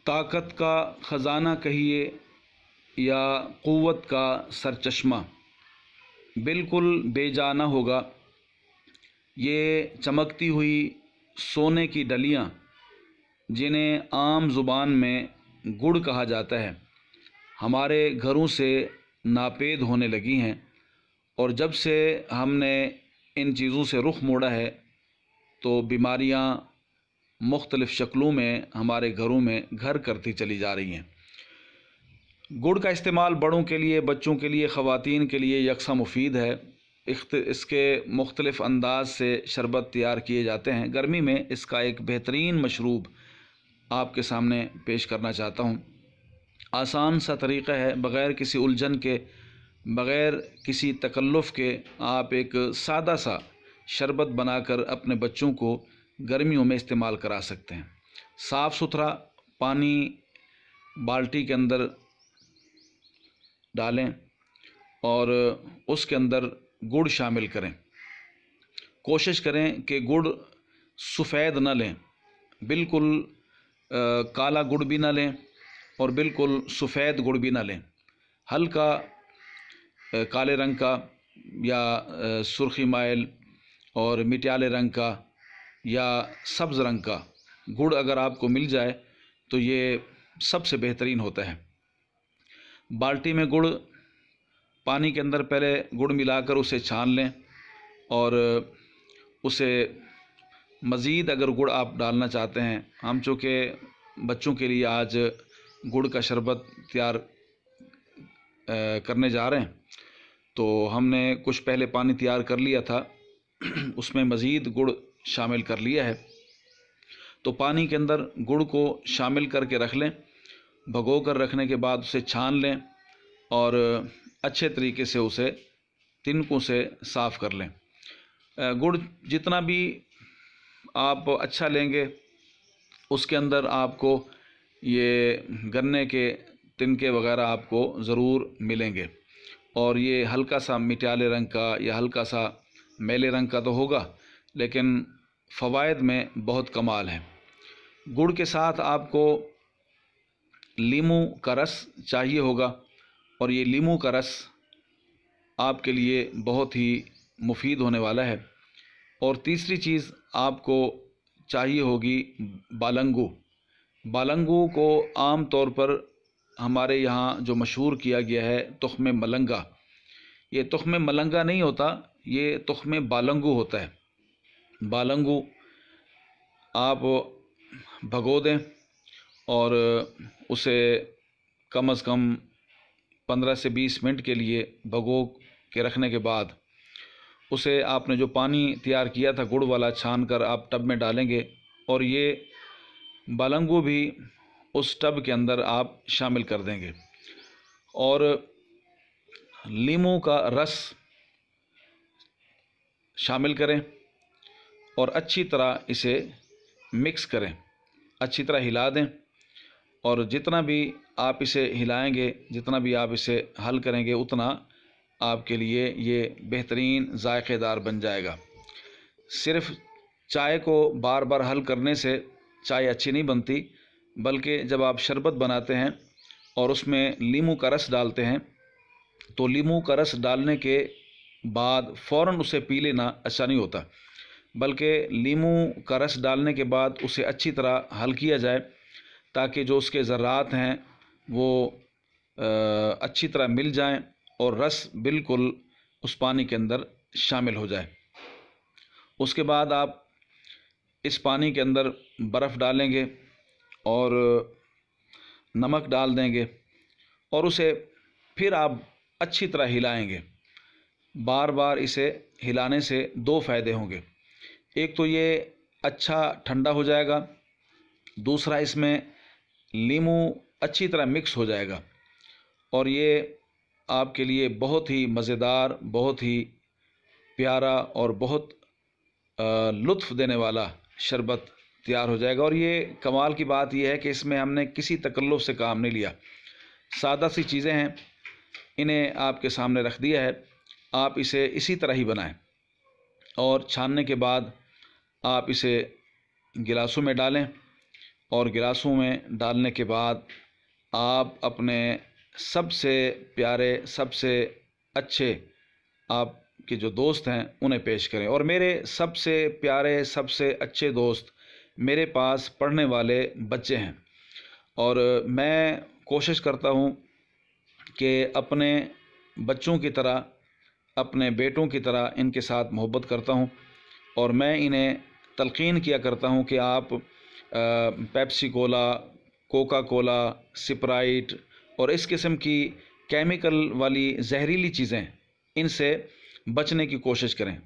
ताकत का ख़जाना कहिए या क़ुव्वत का सरचश्मा, बिल्कुल बेजाना होगा। ये चमकती हुई सोने की डलियाँ, जिन्हें आम ज़ुबान में गुड़ कहा जाता है, हमारे घरों से नापेद होने लगी हैं। और जब से हमने इन चीज़ों से रुख मोड़ा है तो बीमारियां मुख्तलिफ़ शक्लों में हमारे घरों में घर करती चली जा रही हैं। गुड़ का इस्तेमाल बड़ों के लिए, बच्चों के लिए, ख़वातीन के लिए यकसा मुफीद है। इसके मुख्तलिफ़ अंदाज से शरबत तैयार किए जाते हैं। गर्मी में इसका एक बेहतरीन मशरूब आपके सामने पेश करना चाहता हूँ। आसान सा तरीक़ा है, बग़ैर किसी उलझन के, बग़ैर किसी तकल्लुफ़ के आप एक सादा सा शरबत बनाकर अपने बच्चों को गर्मियों में इस्तेमाल करा सकते हैं। साफ़ सुथरा पानी बाल्टी के अंदर डालें और उसके अंदर गुड़ शामिल करें। कोशिश करें कि गुड़ सफ़ेद न लें, बिल्कुल काला गुड़ भी ना लें और बिल्कुल सफ़ेद गुड़ भी ना लें। हल्का काले रंग का या सुर्खी माइल और मिट्याले रंग का या सब्ज़ रंग का गुड़ अगर आपको मिल जाए तो ये सबसे बेहतरीन होता है। बाल्टी में गुड़, पानी के अंदर पहले गुड़ मिलाकर उसे छान लें और उसे मज़ीद अगर गुड़ आप डालना चाहते हैं, हम चूँकि बच्चों के लिए आज गुड़ का शरबत तैयार करने जा रहे हैं तो हमने कुछ पहले पानी तैयार कर लिया था, उसमें मज़ीद गुड़ शामिल कर लिया है। तो पानी के अंदर गुड़ को शामिल करके रख लें। भगो कर रखने के बाद उसे छान लें और अच्छे तरीके से उसे तिनकों से साफ़ कर लें। गुड़ जितना भी आप अच्छा लेंगे उसके अंदर आपको ये गन्ने के तिनके वग़ैरह आपको ज़रूर मिलेंगे और ये हल्का सा मिट्याले रंग का या हल्का सा मैले रंग का तो होगा, लेकिन फ़वाइद में बहुत कमाल है। गुड़ के साथ आपको लीमू का रस चाहिए होगा और ये लीमू का रस आपके लिए बहुत ही मुफीद होने वाला है। और तीसरी चीज़ आपको चाहिए होगी बालंगू। बालंगू को आम तौर पर हमारे यहाँ जो मशहूर किया गया है तुख्मे मलंगा। ये तुख्मे मलंगा नहीं होता, ये तुख्मे बालंगू होता है। बालंगू आप भगो दें और उसे कम से कम 15 से 20 मिनट के लिए भगो के रखने के बाद उसे आपने जो पानी तैयार किया था गुड़ वाला छान कर आप टब में डालेंगे और ये बालंगू भी उस टब के अंदर आप शामिल कर देंगे और लीमू का रस शामिल करें और अच्छी तरह इसे मिक्स करें, अच्छी तरह हिला दें। और जितना भी आप इसे हिलाएंगे, जितना भी आप इसे हल करेंगे, उतना आपके लिए ये बेहतरीन जायकेदार बन जाएगा। सिर्फ़ चाय को बार बार हल करने से चाय अच्छी नहीं बनती, बल्कि जब आप शरबत बनाते हैं और उसमें लीमू का रस डालते हैं तो लीमू का रस डालने के बाद फ़ौरन उसे पी लेना अच्छा नहीं होता, बल्कि लीमू का रस डालने के बाद उसे अच्छी तरह हल किया जाए ताकि जो उसके ज़र्रात हैं वो अच्छी तरह मिल जाएं और रस बिल्कुल उस पानी के अंदर शामिल हो जाए। उसके बाद आप इस पानी के अंदर बर्फ़ डालेंगे और नमक डाल देंगे और उसे फिर आप अच्छी तरह हिलाएंगे। बार बार इसे हिलाने से दो फ़ायदे होंगे। एक तो ये अच्छा ठंडा हो जाएगा, दूसरा इसमें लीमू अच्छी तरह मिक्स हो जाएगा और ये आपके लिए बहुत ही मज़ेदार, बहुत ही प्यारा और बहुत लुत्फ़ देने वाला शरबत तैयार हो जाएगा। और ये कमाल की बात यह है कि इसमें हमने किसी तकल्लुफ़ से काम नहीं लिया, सादा सी चीज़ें हैं, इन्हें आपके सामने रख दिया है। आप इसे इसी तरह ही बनाएं और छानने के बाद आप इसे गिलासों में डालें और गिलासों में डालने के बाद आप अपने सबसे प्यारे, सबसे अच्छे आपके जो दोस्त हैं उन्हें पेश करें। और मेरे सबसे प्यारे, सबसे अच्छे दोस्त मेरे पास पढ़ने वाले बच्चे हैं, और मैं कोशिश करता हूँ कि अपने बच्चों की तरह, अपने बेटों की तरह इनके साथ मोहब्बत करता हूँ। और मैं इन्हें तलक़ीन किया करता हूँ कि आप Pepsi Cola, Coca Cola, Sprite और इस किस्म की केमिकल वाली जहरीली चीज़ें, इनसे बचने की कोशिश करें।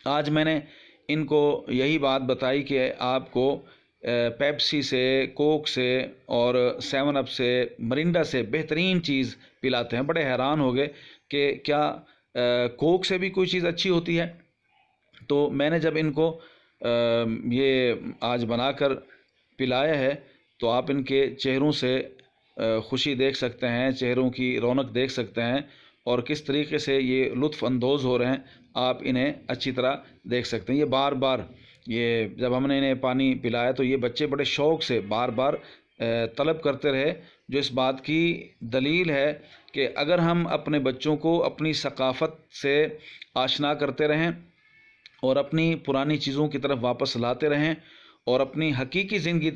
आज मैंने इनको यही बात बताई कि आपको पेप्सी से, कोक से और 7 अप से, मरिंडा से बेहतरीन चीज़ पिलाते हैं। बड़े हैरान हो गए कि क्या कोक से भी कोई चीज़ अच्छी होती है। तो मैंने जब इनको ये आज बनाकर पिलाया है तो आप इनके चेहरों से खुशी देख सकते हैं, चेहरों की रौनक देख सकते हैं, और किस तरीके से ये लुत्फ़ अंदोज़ हो रहे हैं आप इन्हें अच्छी तरह देख सकते हैं। ये बार बार, ये जब हमने इन्हें पानी पिलाया तो ये बच्चे बड़े शौक़ से बार बार तलब करते रहे, जो इस बात की दलील है कि अगर हम अपने बच्चों को अपनी सकाफ़त से आशना करते रहें और अपनी पुरानी चीज़ों की तरफ वापस लाते रहें और अपनी हकीकी ज़िंदगी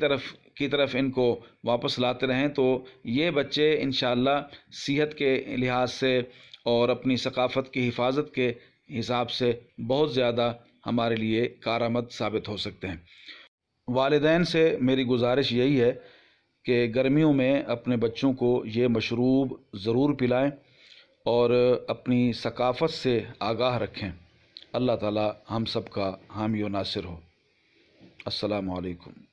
की तरफ इनको वापस लाते रहें, तो ये बच्चे इंशाअल्लाह सेहत के लिहाज से और अपनी सकाफ़त की हिफाजत के हिसाब से बहुत ज़्यादा हमारे लिए कारआमद साबित हो सकते हैं। वालिदैन से मेरी गुजारिश यही है कि गर्मियों में अपने बच्चों को ये मशरूब ज़रूर पिलाएं और अपनी सकाफ़त से आगाह रखें। अल्लाह ताला हम सब का हामी व नासिर हो। अस्सलामु अलैकुम।